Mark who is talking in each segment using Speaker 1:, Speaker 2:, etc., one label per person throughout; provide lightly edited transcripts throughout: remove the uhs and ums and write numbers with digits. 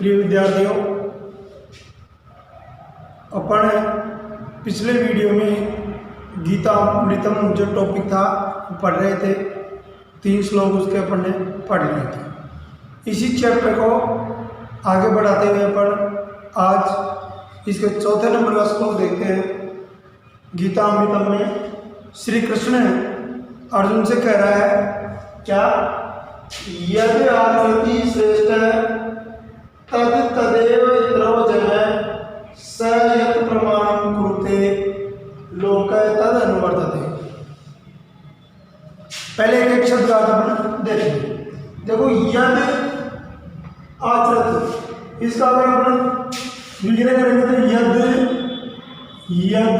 Speaker 1: प्रिय विद्यार्थियों, अपन पिछले वीडियो में गीता अमृतम जो टॉपिक था पढ़ रहे थे। 3 श्लोक उसके अपन ने पढ़ लिए थे। इसी चैप्टर को आगे बढ़ाते हुए अपन आज इसके चौथे नंबर का श्लोक देखते हैं। गीता अमृतम में श्री कृष्ण अर्जुन से कह रहा है क्या, यदि आकृति श्रेष्ठ तद तदेव इतरो जन स यत् प्रमाणं कुरुते लोक तद अनुवर्तते। पहले एक शब्द का अपन देखेंगे। देखो, यद आचरत, इसका अगर अपन विग्रह करेंगे तो यद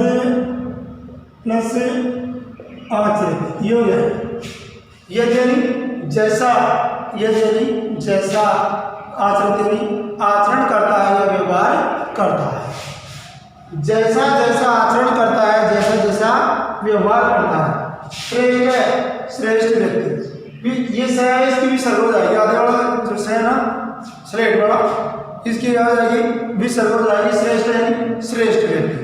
Speaker 1: प्लस आचरत ये हो जाए। यद यानी जैसा, यद यानी जैसा, आचरण यानी आचरण करता है या व्यवहार करता है। जैसा जैसा आचरण करता है, जैसा जैसा व्यवहार करता है। श्रेष्ठ है, श्रेष्ठ व्यक्ति। ये स है, इसकी भी सर्व हो जाएगी। आधे वाला जो स है ना, श्रेष्ठ वाला, इसकी आ जाएगी भी सर्व हो जाएगी। श्रेष्ठ है श्रेष्ठ व्यक्ति।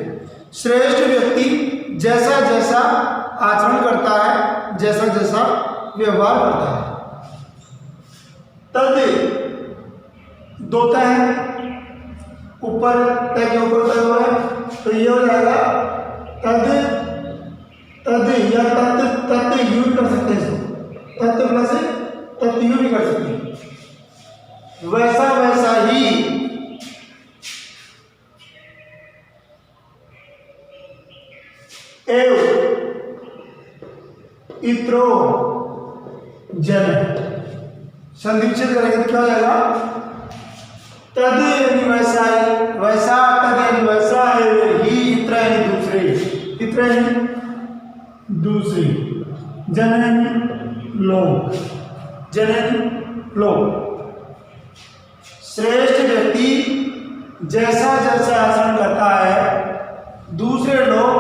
Speaker 1: श्रेष्ठ व्यक्ति जैसा जैसा आचरण करता है, जैसा जैसा व्यवहार करता है। तद दो तय है, ऊपर तय के ऊपर तय हो रहा है, तो ये हो जाएगा तद, तद या तत्, तत् यू भी कर सकते हैं। तत् प्लस तत् यू भी कर सकते हैं। वैसा वैसा ही एव इत्रो जन, संधिक्षित करेंगे तो क्या हो जाएगा, तद यानी वैसा ही, वैसा तद यानी वैसा है ही, इत्र यानी दूसरे, इत्र यानी दूसरी, जन यानी लोग, जन यानी लोग। श्रेष्ठ व्यक्ति जैसा जैसा आचरण करता है, दूसरे लोग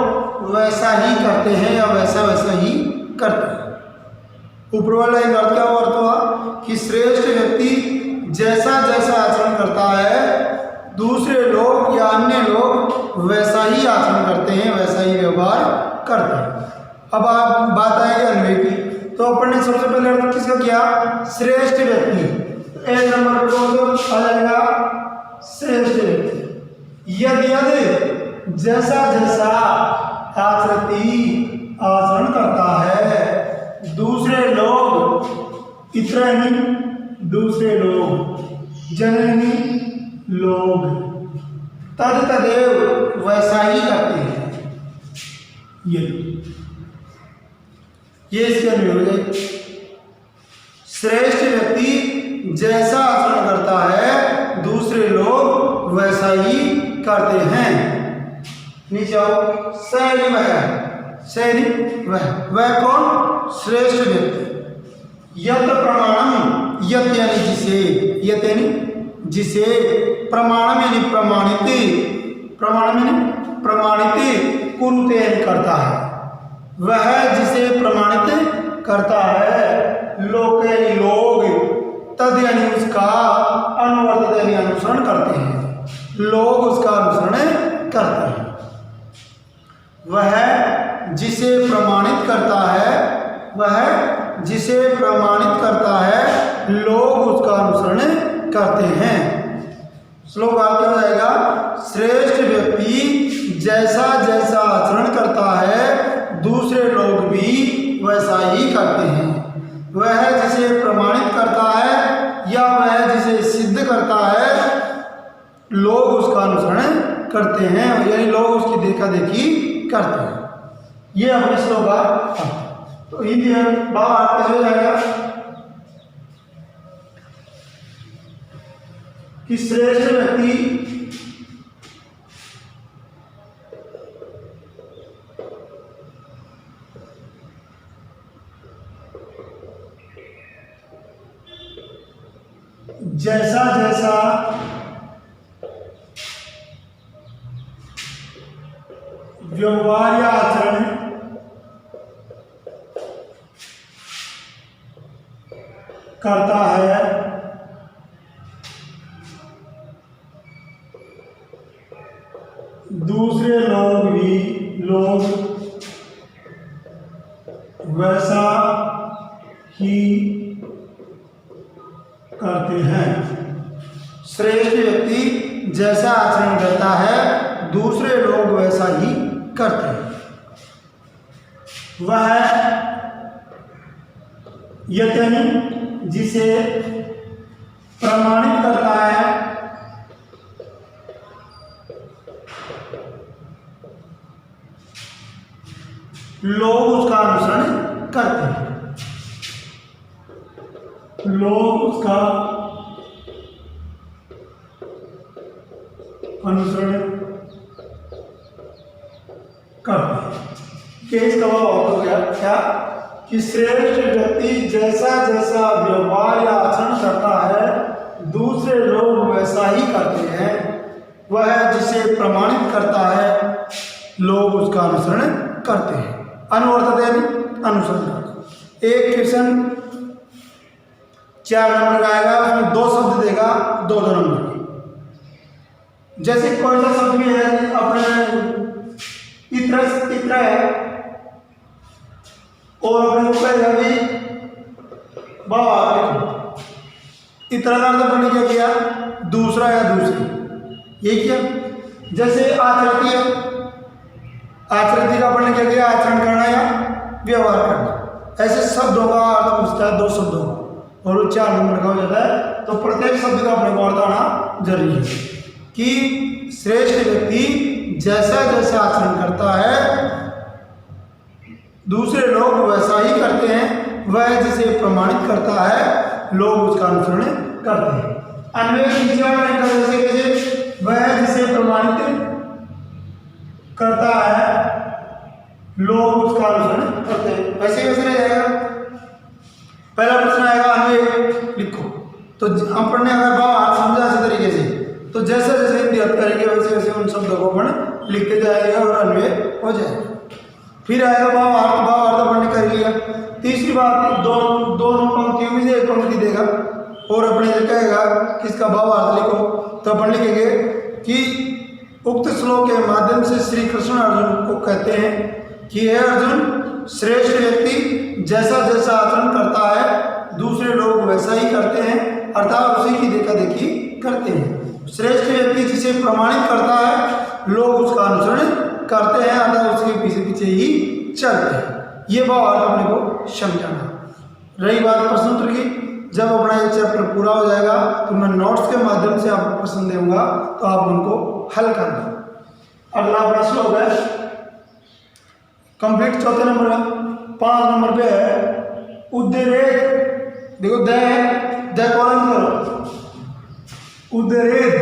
Speaker 1: वैसा ही करते हैं या वैसा वैसा ही करते हैं। ऊपर वाला एक अर्थ क्या अर्थ हुआ कि श्रेष्ठ व्यक्ति जैसा जैसा आचरण करता है, दूसरे लोग या अन्य लोग वैसा ही आचरण करते हैं, वैसा ही व्यवहार करते हैं। अब आप बात आएगी अन्वय की, तो अपन ने सबसे पहले अर्थ किसका किया, श्रेष्ठ व्यक्ति। एक नंबर पर कौन सा आ जाएगा, श्रेष्ठ व्यक्ति। यद जैसा जैसा आचरती आचरण करता है, दूसरे लोग, इत्र यानी दूसरे लोग, जननी लोग, तद तदेव वैसा ही करते हैं। ये इसके अन्वय हो जाए। श्रेष्ठ व्यक्ति जैसा आचरण करता है, दूसरे लोग वैसा ही करते हैं। नीचे आओ, सैनी वह, सैनी वह कौन, श्रेष्ठ व्यक्ति। यत प्रमाणम, यत यानी जिसे, यत यानी जिसे, प्रमाणम यानी प्रमाणित, प्रमाणम यानी प्रमाणित, कुरुते करता है, वह जिसे प्रमाणित करता है। लोक यानी लोग, तद यानी उसका, अनुवर्तित यानी अनुसरण करते हैं, लोग उसका अनुसरण करते हैं। वह जिसे प्रमाणित करता है, वह जिसे प्रमाणित करता है, लोग उसका अनुसरण करते हैं। श्लोक वाक्य हो जाएगा, श्रेष्ठ व्यक्ति जैसा जैसा आचरण करता है, दूसरे लोग भी वैसा ही करते हैं। वह जिसे प्रमाणित करता है या वह जिसे सिद्ध करता है, लोग उसका अनुसरण करते हैं, यानी लोग उसकी देखा देखी करते हैं। ये अपने श्लोक का, तो हिंदी भाव कैसे हो जाएगा कि श्रेष्ठ व्यक्ति जैसा जैसा व्यवहार या आचरण करता है, दूसरे लोग वैसा ही करते हैं। श्रेष्ठ व्यक्ति जैसा आचरण करता है दूसरे लोग वैसा ही करते हैं। वह यत्न जिसे प्रमाणित करता है लोग उसका अनुसरण करते हैं। लोग उसका अनुसरण करते हैं। केस का भाव हो गया क्या कि श्रेष्ठ व्यक्ति जैसा जैसा व्यवहार या आचरण करता है दूसरे लोग वैसा ही करते हैं। वह जिसे प्रमाणित करता है लोग उसका अनुसरण करते हैं। अनुवर्तते यानी अनुसरण करते। एक क्वेश्चन 4 नंबर का आएगा, उसमें 2 शब्द देगा 2 नंबर के। जैसे कोई सा शब्द भी है अपने इत्र है और अपने ऊपर भी इतना का अर्थ अपने क्या किया दूसरा या दूसरी, ये किया। जैसे आचरती है, आचरती का अपने क्या किया आचरण करना या व्यवहार करना। ऐसे शब्दों का अर्थ पूछता है 2 शब्दों का और 4 नंबर का हो जाता है। तो प्रत्येक शब्द का अपने को अर्थ आना जरूरी है कि श्रेष्ठ व्यक्ति जैसा जैसा आचरण करता है दूसरे लोग वैसा ही करते हैं। वह जिसे प्रमाणित करता है लोग उसका अनुसरण करते हैं। अन्वय जैसे वह जिसे प्रमाणित करता है लोग उसका अनुसरण करते हैं। वैसे कैसे रह जाएगा। पहला प्रश्न आएगा अन्वय लिखो, तो हम पढ़ने अगर भाव समझा इसी तरीके से तो जैसे जैसे हिंदी अर्थ करेंगे वैसे वैसे उन शब्दों को अपन लिखते जाएगा और अन्वय हो जाएगा। फिर आएगा भाव अर्थ पढ़ने कर लिया। तीसरी बात दोनों पंक्तियों में से एक पंक्ति देगा और अपने से कहेगा कि इसका भाव अर्थ लिखो। तो अपन लिखेंगे कि उक्त श्लोक के माध्यम से श्री कृष्ण अर्जुन को कहते हैं कि हे अर्जुन, श्रेष्ठ व्यक्ति जैसा जैसा आचरण करता है दूसरे लोग वैसा ही करते हैं, अर्थात उसी की देखा देखी करते हैं। श्रेष्ठ व्यक्ति जिसे प्रमाणित करता है लोग उसका अनुसरण करते हैं, अर्थात उसके पीछे पीछे ही चलते हैं। ये भाव अर्थ अपने को समझाना। रही बात प्रश्न उत्तर की, जब अपना ये चैप्टर पूरा हो जाएगा तो मैं नोट्स के माध्यम से आपको प्रश्न दूंगा तो आप उनको हल करना। अगला अपना श्लोक है कंप्लीट 4 नंबर का। 5 नंबर पे है उद्रेक। देखो द कॉलम करो उद्रेक,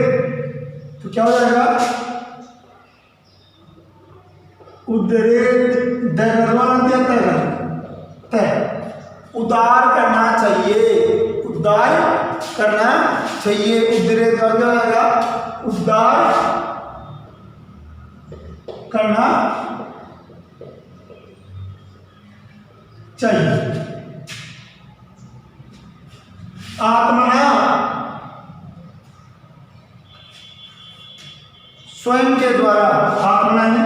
Speaker 1: तो क्या हो जाएगा उद्रेक उदार करना चाहिए, उदार करना चाहिए। उद्रेक कर जाएगा उदार करना चाहिए। आत्मना स्वयं के द्वारा, आत्मना है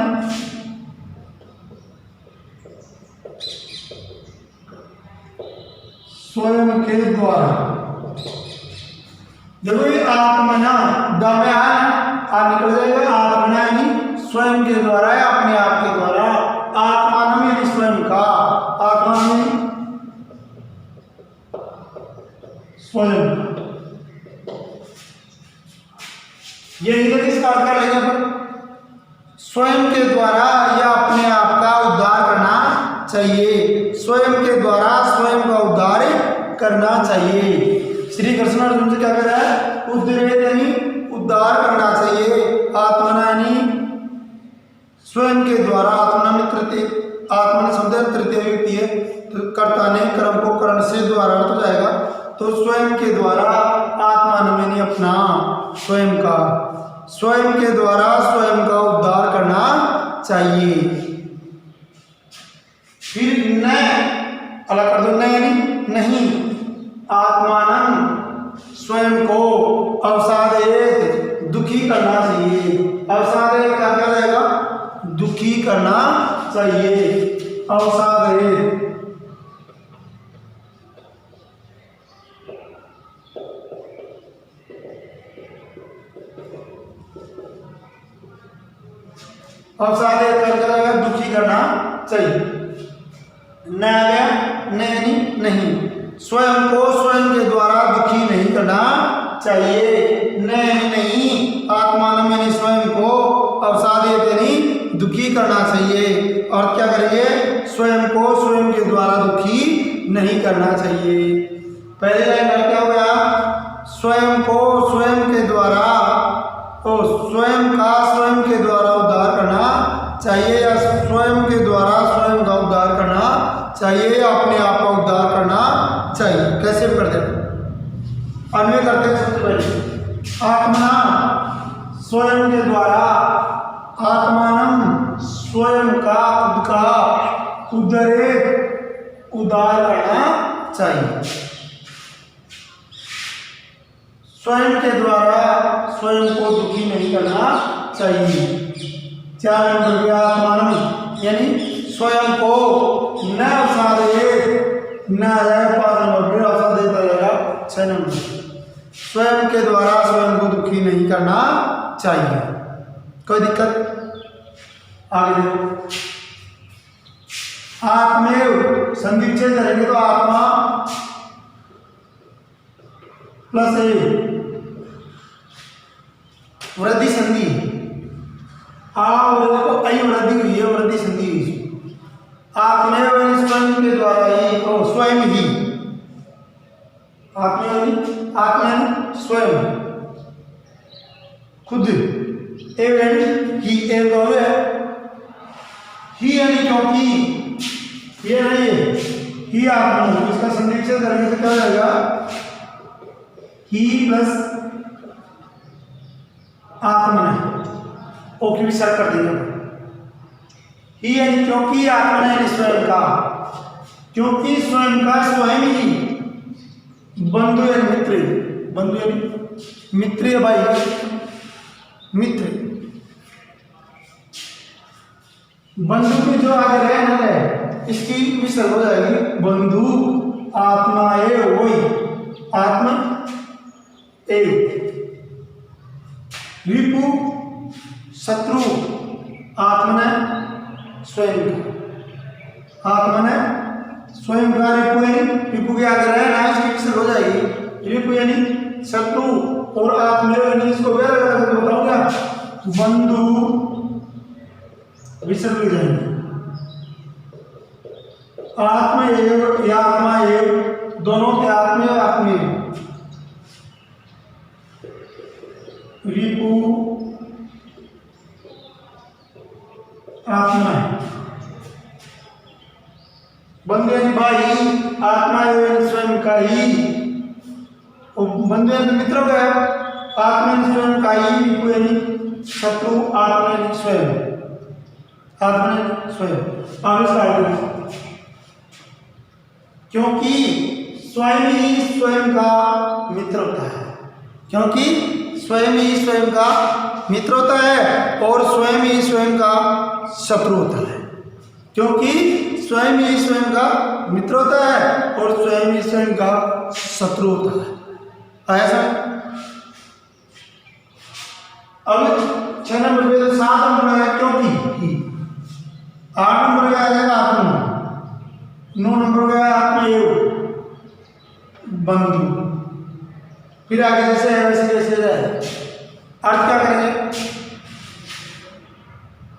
Speaker 1: स्वयं के द्वारा। देखो ये आत्मना दामे आ निकल जाएगा। आत्मना यानी स्वयं के द्वारा है, अपने आप के द्वारा। आत्मान में यानी स्वयं का, आत्मा में स्वयं। ये इधर किसका अर्थ कर लेंगे अपन, स्वयं के द्वारा या अपने आप का उद्धार करना चाहिए। स्वयं के द्वारा स्वयं का उद्धार करना चाहिए। श्री कृष्ण अर्जुन से क्या कर रहा है उद्रेक यानी उद्धार करना चाहिए। आत्मना यानी स्वयं के द्वारा। आत्मना में तृतीय, आत्मना शब्द तृतीय व्यक्ति है तो कर्ता ने कर्म को करण से द्वारा अर्थ हो जाएगा। तो स्वयं के द्वारा, आत्मा में अपना, स्वयं का, स्वयं के द्वारा स्वयं का उद्धार करना चाहिए। फिर न अलग कर दो, न यानी नहीं। आत्मानं स्वयं को अवसादेत दुखी करना चाहिए। अवसादे क्या क्या रहेगा? दुखी करना चाहिए। अवसादे। अवसादे क्या क्या रहेगा? दुखी करना चाहिए। नहीं, स्वयं को स्वयं के द्वारा दुखी नहीं करना चाहिए। नहीं, आत्मान यानी स्वयं को, अवसादे यानी दुखी करना चाहिए। और क्या करिए? स्वयं को स्वयं के द्वारा दुखी नहीं करना चाहिए। पहले लाइन में क्या हो गया? स्वयं को स्वयं के द्वारा, तो स्वयं का स्वयं के द्वारा उद्धार करना चाहिए, या स्वयं के द्वारा स्वयं का उद्धार करना चाहिए, या अपने आप का उद्धार करना चाहिए। कैसे भी करते हैं, अन्वय करते हैं। सबसे पहले आत्मना स्वयं के द्वारा, आत्मानम स्वयं का, खुद का, उद्धरे उद्धार करना चाहिए। स्वयं के द्वारा स्वयं को दुखी नहीं करना चाहिए। 4 नंबर पे आत्मानम यानी स्वयं को न अवसादे, न आएगा 5 नंबर पे, अवसाद देता रहेगा 6 नंबर। स्वयं के द्वारा स्वयं को दुखी नहीं करना चाहिए। कोई दिक्कत? आगे देखो, आत्मेव संधि विच्छेद करेंगे तो आत्मा प्लस ए वृद्धि संधि, आ और आई वृद्धि हुई है, वृद्धि संधि हुई। आत्मेव स्वयं के द्वारा ही, और स्वयं ही, आत्मा स्वयं, खुद, एवं ही, एवं ही यानी क्योंकि, ये नहीं ही आत्मा, इसका संधि विच्छेद करने से क्या हो जाएगा? ही प्लस आत्मा, ओके भी सर कर देंगे। ही यानी क्योंकि, आत्मा यानी स्वयं का, क्योंकि स्वयं का स्वयं ही, बंधु यानी मित्र, बंधु यानी मित्र, भाई मित्र, बंधु में जो आगे रहे न रहे इसकी विसर्ग हो जाएगी बंधु, आत्मा ए वही, आत्मा ए, रिपु शत्रु, आत्मने स्वयं का, आत्मने स्वयं का, रिपु यानी रिपु के आगे रहे ना इसकी विसर्ग हो जाएगी, रिपु यानी शत्रु, और आत्मा यानी इसको वे बताओ क्या? बंधु विसर्ग हो जाएंगे। आत्मा एव या आत्मा एव, दोनों के आत्मे आत्मे, रिपु आत्मा, बंधु यानी भाई, आत्मा एवं स्वयं का ही, बंधु यानी मित्र का, आत्मा यानी स्वयं का ही, रिपु यानी शत्रु, आत्मा यानी स्वयं, आत्मा यानी स्वयं। आगे क्योंकि स्वयं ही स्वयं का मित्र होता है, क्योंकि स्वयं ही स्वयं का मित्र होता है, और स्वयं ही स्वयं का शत्रु होता है। क्योंकि स्वयं ही स्वयं का मित्र होता है, और स्वयं ही स्वयं का शत्रु होता है। आया समझ? अब 6 नंबर पे 7 नंबर है क्योंकि, 8 नंबर का आ जाएगा आत्मा, 9 नंबर का आत्मा एव बंधु, फिर आगे जैसे है वैसे जैसे जाए। अर्थ क्या करेंगे?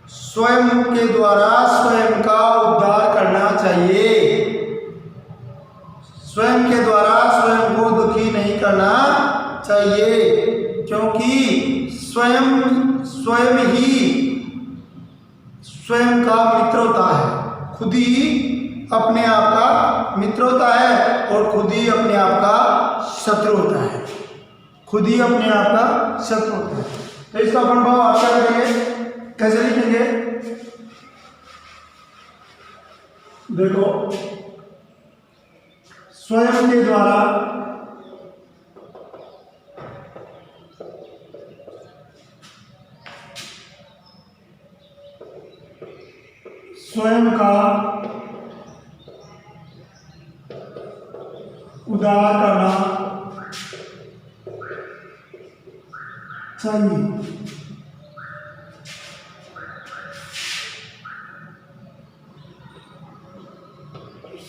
Speaker 1: स्वयं के द्वारा स्वयं का उद्धार करना चाहिए, स्वयं के द्वारा स्वयं को दुखी नहीं करना चाहिए, क्योंकि स्वयं ही स्वयं का मित्र होता है, खुद ही अपने आप का मित्र होता है, और खुद ही अपने आप का शत्रु होता है, खुद ही अपने आप का शत्रु होता है। तो इसका अपन भाव आप क्या करेंगे, कैसे लिखेंगे? देखो, स्वयं के द्वारा स्वयं का उद्धार करना चाहिए।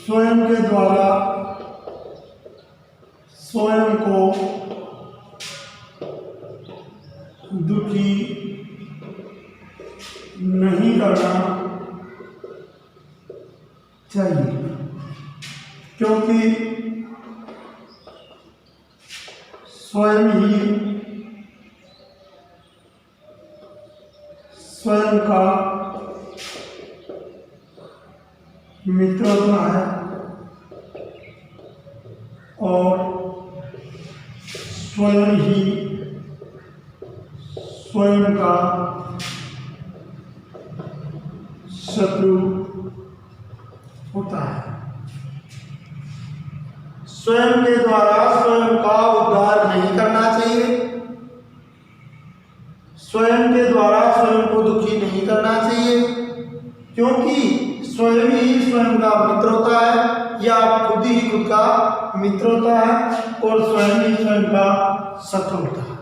Speaker 1: स्वयं के द्वारा स्वयं को दुखी नहीं करना चाहिए, क्योंकि स्वयं ही स्वयं का मित्र होता है और स्वयं ही स्वयं का शत्रु होता है। स्वयं के द्वारा स्वयं का उद्धार नहीं करना चाहिए, स्वयं के द्वारा स्वयं को दुखी नहीं करना चाहिए, क्योंकि स्वयं ही स्वयं का मित्र होता है या खुद ही खुद का मित्र होता है और स्वयं ही स्वयं का शत्रु होता है।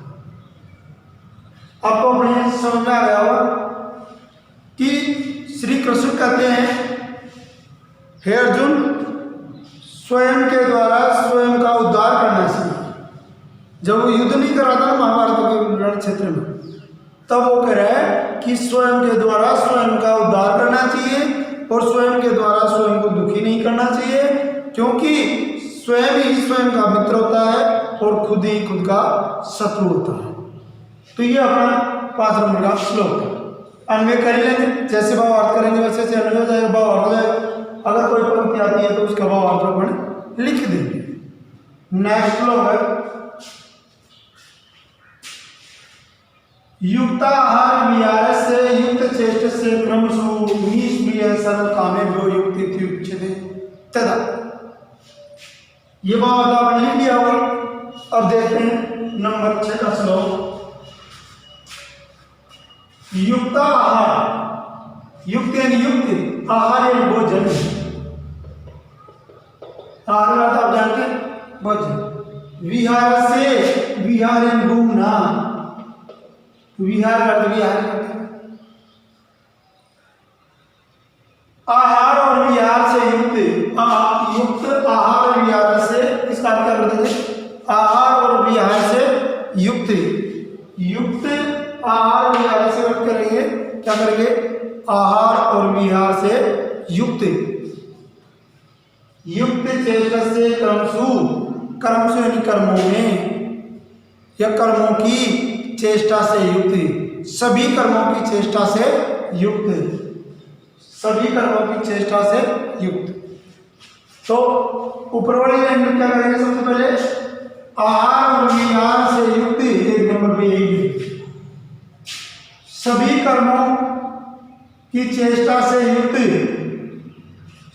Speaker 1: आपको अपने समझ में आ गया होगा कि श्री कृष्ण कहते हैं, हे अर्जुन, स्वयं के द्वारा स्वयं का उद्धार करना चाहिए। जब वो युद्ध नहीं कर रहा था महाभारत के रण क्षेत्र में, तब वो कह रहा है कि स्वयं के द्वारा स्वयं का उद्धार करना चाहिए और स्वयं के द्वारा स्वयं को दुखी नहीं करना चाहिए, क्योंकि स्वयं ही स्वयं का मित्र होता है और खुद ही खुद का शत्रु होता है। तो ये अपना 5 नंबर का श्लोक है। अन्वय कर लेंगे, जैसे भाव अर्थ करेंगे वैसे से अन्वय हो जाएगा, भाव अर्थ हो जाएगा। अगर कोई पंक्ति आती है तो उसका भाव अर्थ अपन लिख देंगे। नेक्स्ट श्लोक है, युक्ताहार विहार से युक्त चेष्ट से क्रमशु निष्क्रिय सर्व कामेभ्यो युक्त इत्युच्यते तदा। ये भाव अपन लिख लिया होगा। अब देखते हैं नंबर 6 का श्लोक। युक्ता आहार, युक्त यानी युक्त, आहार यानी भोजन। आहार अर्थ आप जानते हैं भोजन। विहार से, विहार यानी घूमना, विहार अर्थ विहार करते हैं। आहार और विहार से युक्त, युक्त आहार विहार से, इसका अर्थ क्या करते हैं? आहार और विहार से युक्त, युक्त आहार विहार से अर्थ करेंगे, क्या करेंगे? आहार और विहार से युक्त, युक्त चेष्टा से कर्मसु, कर्मसु यानी कर्मों में या कर्मों की चेष्टा से युक्त, सभी कर्मों की चेष्टा से युक्त, सभी कर्मों की चेष्टा से युक्त। तो ऊपर वाली लाइन में क्या करेंगे? सबसे पहले आहार और विहार से युक्त, एक नंबर पे यही, सभी कर्मों की चेष्टा से युक्त,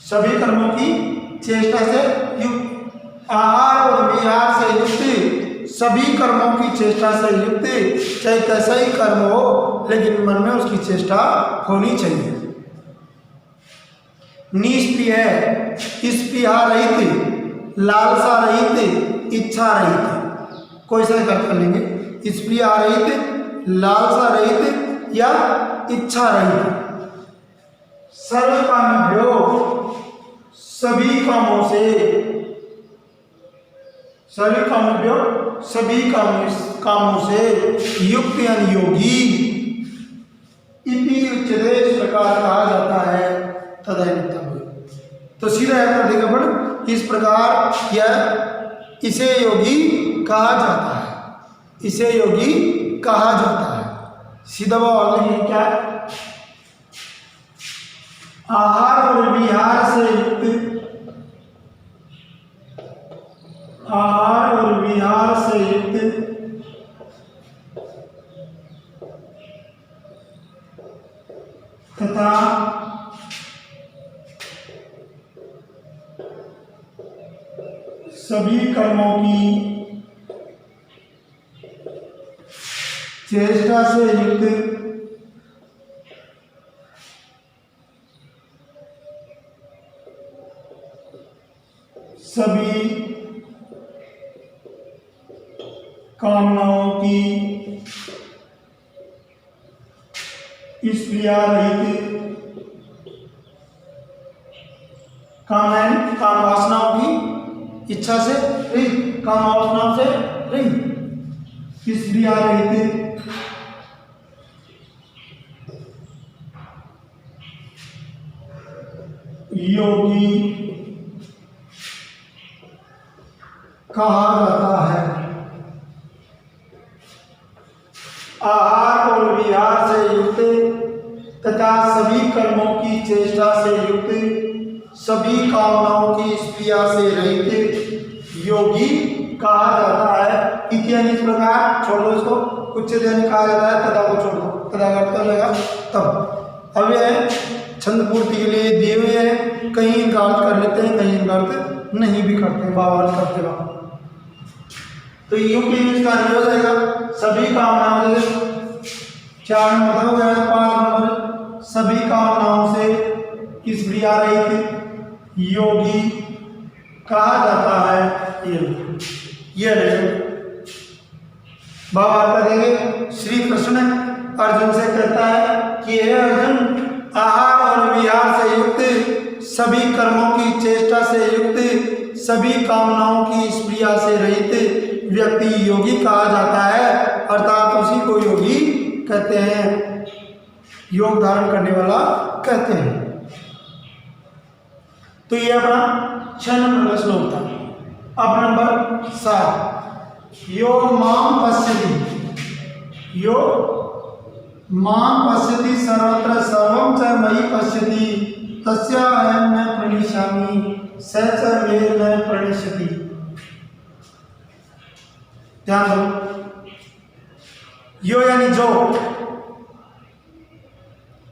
Speaker 1: सभी कर्मों की चेष्टा से युक्त, आहार और विहार से युक्त, सभी कर्मों की चेष्टा से युक्त, चाहे कैसा ही कर्म हो लेकिन मन में उसकी चेष्टा होनी चाहिए। निष्प्रिय, स्पृहा रहित, लालसा रहित, इच्छा रहित, कोई सा अर्थ कर लेंगे। स्पृहा रहित, लालसा रहित या इच्छा रहित, सर्व कामेभ्यो, सभी कामों से, सभी कामेभ्यो, सभी कामों से युक्त यानी योगी, इति उच्यते, इस प्रकार कहा जाता है। तदा तो सीधा कर देगा अपन, इस प्रकार यह, इसे योगी कहा जाता है, इसे योगी कहा जाता है। सीधा भाव लिखिए क्या? आहार और विहार से युक्त, आहार और विहार से युक्त तथा सभी कर्मों की चेष्टा से युक्त कामनाओं की स्प्रिया रहित, कामनाएं काम वासनाओं की इच्छा से रहित, काम वासनाओं से रहित, स्प्रिया रहित, योगी कहा जाता है। आहार और विहार से युक्त तथा सभी कर्मों की चेष्टा से युक्त, सभी कामनाओं की स्प्रिया से रहित योगी कहा जाता है। इत्यादि इस प्रकार छोड़ दो इसको, कुछ देने कहा जाता है, तथा को छोड़ दो, तथा करता रहेगा तब। अब यह छंद पूर्ति के लिए दिए हुए हैं, कहीं इनका अर्थ कर लेते हैं, कहीं इनका अर्थ नहीं भी करते हैं, बाबा करते हैं। तो यू के इसका हो जाएगा सभी कामनाओं से, 4 नंबर हो गया, 5 नंबर सभी कामनाओं से स्प्रिया रहित योगी कहा जाता है। ये बाबा करेंगे। श्री कृष्ण अर्जुन से कहता है कि हे अर्जुन, आहार और विहार से युक्त, सभी कर्मों की चेष्टा से युक्त, सभी कामनाओं की स्प्रिया से रहित व्यक्ति योगी कहा जाता है, अर्थात उसी को योगी कहते हैं, योग धारण करने वाला कहते हैं। तो ये अपना 6 नंबर का श्लोक था। अब नंबर 7, यो माम पश्यति, यो माम पश्यति सर्वत्र सर्वं च मयि पश्यति, तस्य अहं न प्रणिष्यामि स च मे न प्रणिष्यति। ध्यान दो, यो यानी जो,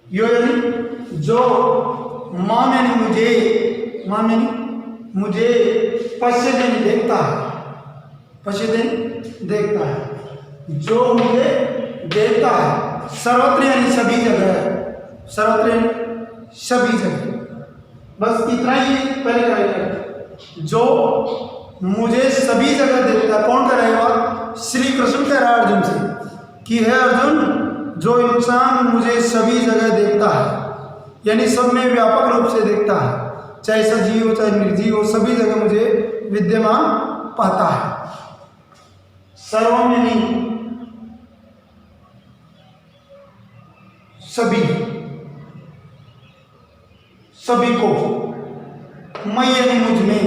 Speaker 1: यो यानी जो, माम यानी मुझे, माम यानी मुझे, पश्यति यानी देखता है, पश्यति यानी देखता है, जो मुझे देखता है, सर्वत्र यानी सभी जगह, सर्वत्र यानी सभी जगह, बस इतना ही पहले करेगा, जो मुझे सभी जगह देखता है। कौन कह रहा है बात? श्री कृष्ण कह रहा है अर्जुन से कि हे अर्जुन, जो इंसान मुझे सभी जगह देखता है, यानी सब में व्यापक रूप से देखता है, चाहे सजीव हो चाहे निर्जीव हो, सभी जगह मुझे विद्यमान पाता है। सर्वम यानी सभी, सभी को, मैं यानी मुझ में,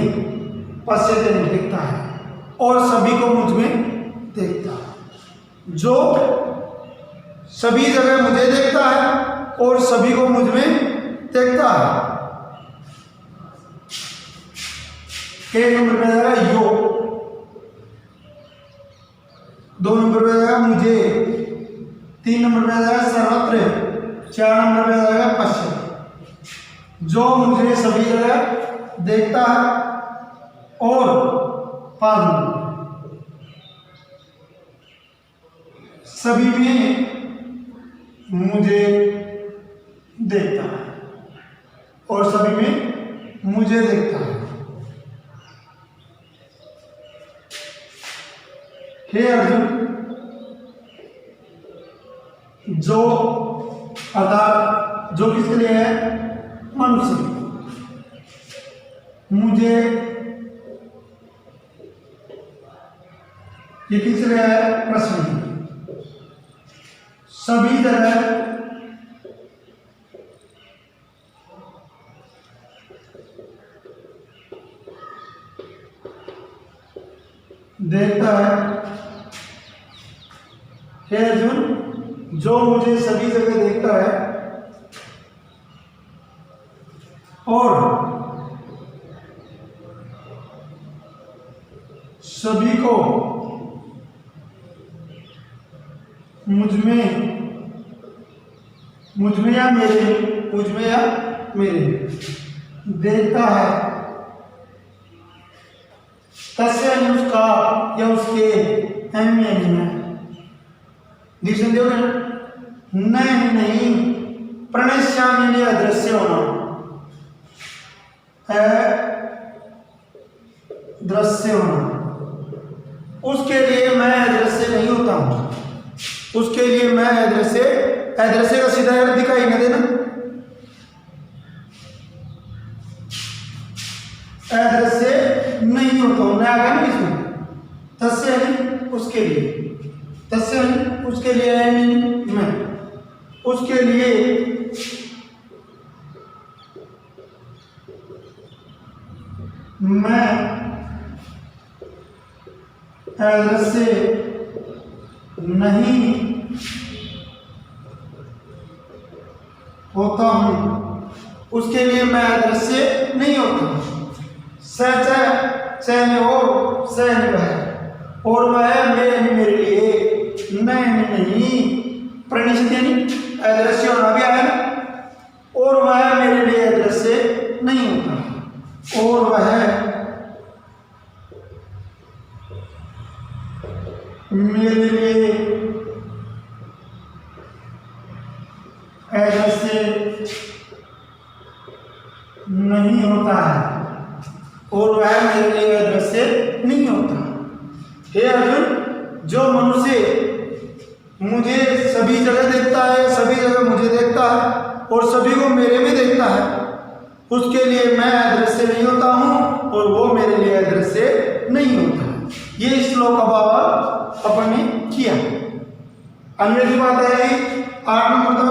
Speaker 1: पश्यति यानी देखता है, और सभी को मुझ में देखता है। जो सभी जगह मुझे देखता है और सभी को मुझ में देखता है। 1 नंबर पे आएगा यो, 2 नंबर पे आएगा मुझे, 3 नंबर पे आएगा सर्वत्र, 4 नंबर पे आएगा पश्चिम। जो मुझे सभी जगह देखता है, और 5 नंबर सभी में मुझे देखता है, और सभी में मुझे देखता है। हे अर्जुन, जो अर्थात जो किसके लिए है? मनुष्य। मुझे ये किसके लिए है? प्रश्न। सभी जगह देखता है। हे अर्जुन, जो मुझे सभी जगह देखता है और सभी को मुझ में या मेरे देखता है, तस्य उसका या उसके दीक्षण दोगे नहीं प्रणश्यामी अदृश्य होना है, दृश्य होना, उसके लिए मैं अदृश्य नहीं होता हूं। उसके लिए मैं अदृश्य का सीधा अर्थ दिखाई न देना, अदृश्य नहीं होता हूं, मैं आगा नहीं इसमें। तस्य नहीं उसके लिए, तस्य नहीं उसके लिए, मैं उसके लिए मैं अदृश्य नहीं होता हूं। उसके लिए मैं अदृश्य नहीं होता। सह और सह वह, और वह मेरे लिए नहीं प्रणिश्चित यानी अदृश्य होना भी आया ना, और वह मेरे लिए अदृश्य नहीं होता, और वह मेरे लिए अदृश्य नहीं होता है, और वह मेरे लिए अदृश्य नहीं होता। हे अर्जुन, जो मनुष्य मुझे सभी जगह देखता है, सभी जगह मुझे देखता है, और सभी को मेरे में देखता है, उसके लिए मैं अदृश्य नहीं होता हूं, और वो मेरे लिए अदृश्य नहीं होता। ये श्लोक का भाव अपन ने किया। अन्य बात है 8 नंबर तो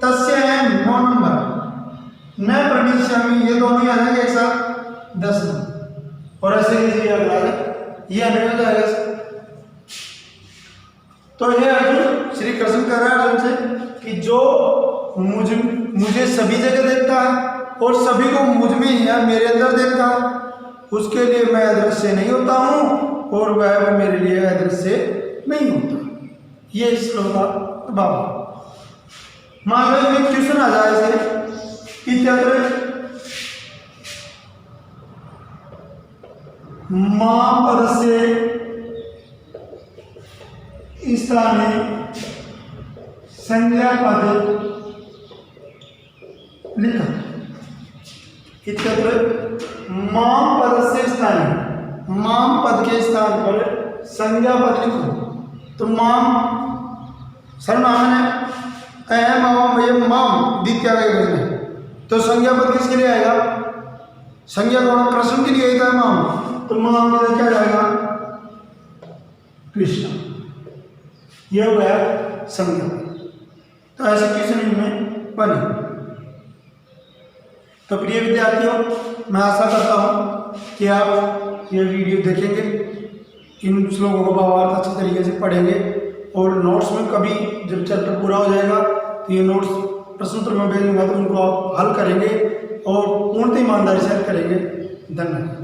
Speaker 1: तस्य है 9 नंबर न प्रणिश्यामि, ये दोनों आ जाएंगे एक साथ 10 नंबर, और ऐसे ही अगला है ये अन्य हो जाएगा। तो ये अर्जुन श्री कृष्ण कह रहा है अर्जुन से कि जो मुझे सभी जगह देखता है और सभी को मुझ में या मेरे अंदर देखता है, उसके लिए मैं अदृश्य नहीं होता हूं, और वह मेरे लिए अदृश्य नहीं होता। ये श्लोक का भाव। मानो में क्वेश्चन आ जाए से इत्यत्र मां पदस्य स्थाने संज्ञा पद लिखा। इत्यत्र मां पदस्य स्थाने, माम पद के स्थान पर संज्ञा पद लिखो। तो माम सर्वनाम है, अहम अवम माम द्वितीय है, तो संज्ञा पद किसके लिए आएगा? संज्ञा कौन? कृष्ण के लिए आएगा माम, तो माम में क्या जाएगा? कृष्ण। यह हो गया संज्ञा। तो ऐसे क्वेश्चन इनमें बने। तो प्रिय विद्यार्थियों, मैं आशा करता हूँ कि आप ये वीडियो देखेंगे, इन श्लोकों को भावार्थ अच्छे तरीके से पढ़ेंगे, और नोट्स में कभी जब चैप्टर पूरा हो जाएगा तो ये नोट्स प्रश्न उत्तर में भेजूंगा, तो उनको आप हल करेंगे और पूर्णतः ईमानदारी से हल करेंगे। धन्यवाद।